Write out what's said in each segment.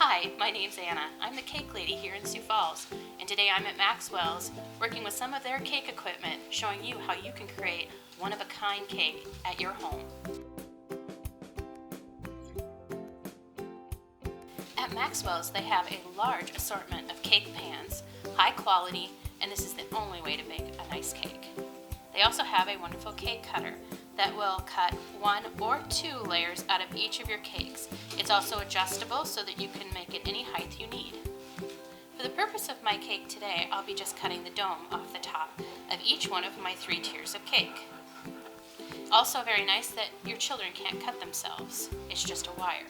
Hi, my name's Anna. I'm the cake lady here in Sioux Falls, and today I'm at Maxwell's working with some of their cake equipment, showing you how you can create one-of-a-kind cake at your home. At Maxwell's, they have a large assortment of cake pans, high quality, and this is the only way to make a nice cake. They also have a wonderful cake cutter that will cut 1 or 2 layers out of each of your cakes. It's also adjustable so that you can make it any height you need. For the purpose of my cake today, I'll be just cutting the dome off the top of each one of my 3 tiers of cake. Also very nice that your children can't cut themselves. It's just a wire.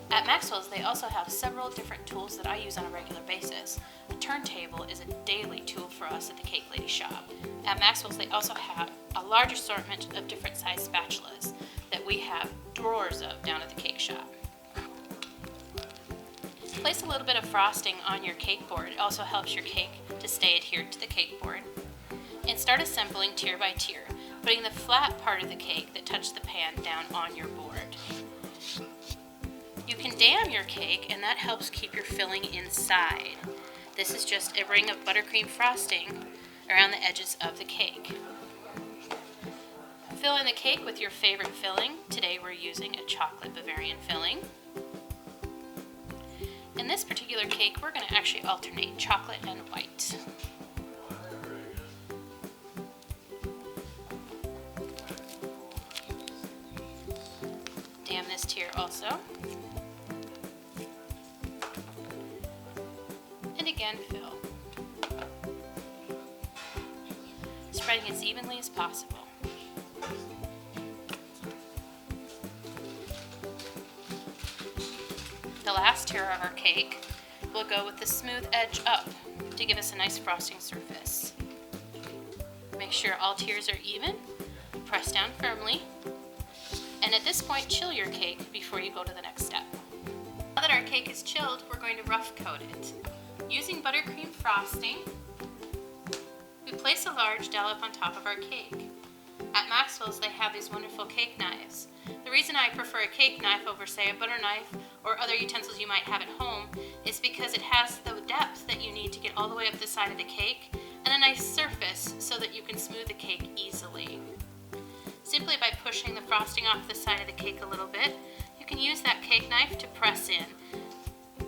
At Maxwell's, they also have several different tools that I use on a regular basis. A turntable is a daily tool for us at the Cake Lady shop. At Maxwell's, they also have a large assortment of different size spatulas that we have drawers of down at the cake shop. Place a little bit of frosting on your cake board. It also helps your cake to stay adhered to the cake board. And start assembling tier by tier, putting the flat part of the cake that touched the pan down on your board. You can dam your cake, and that helps keep your filling inside. This is just a ring of buttercream frosting around the edges of the cake. Fill in the cake with your favorite filling. Today we're using a chocolate Bavarian filling. In this particular cake, we're going to actually alternate chocolate and white. Dam this tier also. And again, fill. Spreading as evenly as possible. The last tier of our cake will go with the smooth edge up to give us a nice frosting surface. Make sure all tiers are even, press down firmly, and at this point chill your cake before you go to the next step. Now that our cake is chilled, we're going to rough coat it. Using buttercream frosting, we place a large dollop on top of our cake. At Maxwell's, they have these wonderful cake knives. The reason I prefer a cake knife over, say, a butter knife or other utensils you might have at home is because it has the depth that you need to get all the way up the side of the cake and a nice surface so that you can smooth the cake easily. Simply by pushing the frosting off the side of the cake a little bit, you can use that cake knife to press in.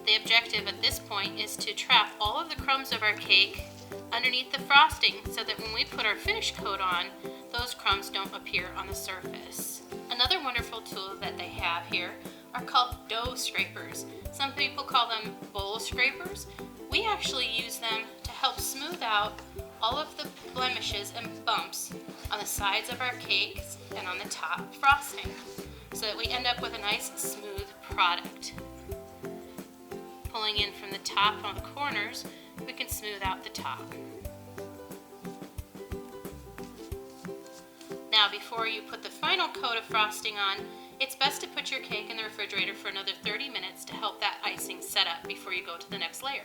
The objective at this point is to trap all of the crumbs of our cake underneath the frosting so that when we put our finish coat on, those crumbs don't appear on the surface. Another wonderful tool that they have here are called dough scrapers. Some people call them bowl scrapers. We actually use them to help smooth out all of the blemishes and bumps on the sides of our cakes and on the top frosting so that we end up with a nice smooth product. Pulling in from the top on the corners, we can smooth out the top. Now, before you put the final coat of frosting on, it's best to put your cake in the refrigerator for another 30 minutes to help that icing set up before you go to the next layer.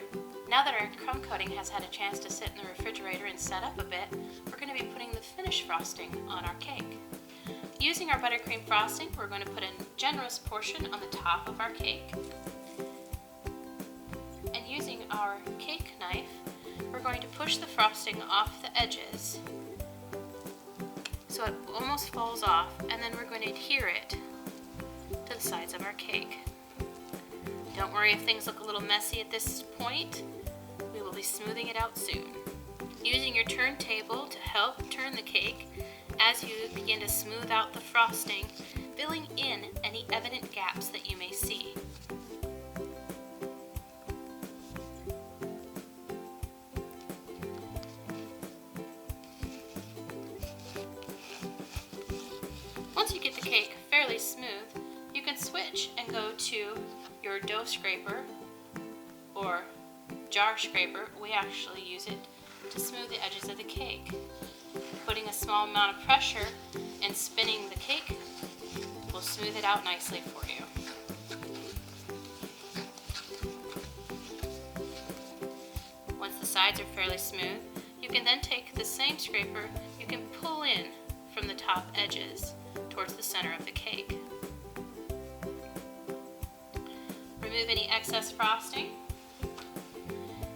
Now that our crumb coating has had a chance to sit in the refrigerator and set up a bit, we're going to be putting the finished frosting on our cake. Using our buttercream frosting, we're going to put a generous portion on the top of our cake. And using our cake knife, we're going to push the frosting off the edges so it almost falls off, and then we're going to adhere it to the sides of our cake. Don't worry if things look a little messy at this point. We will be smoothing it out soon. Using your turntable to help turn the cake as you begin to smooth out the frosting, filling in any evident gaps that you may see. Once you get the cake fairly smooth, you can switch and go to your dough scraper or jar scraper. We actually use it to smooth the edges of the cake. Putting a small amount of pressure and spinning the cake will smooth it out nicely for you. sides are fairly smooth, you can then take the same scraper, you can pull in from the top edges towards the center of the cake. Remove any excess frosting,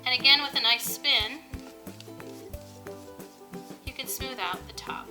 and again with a nice spin, you can smooth out the top.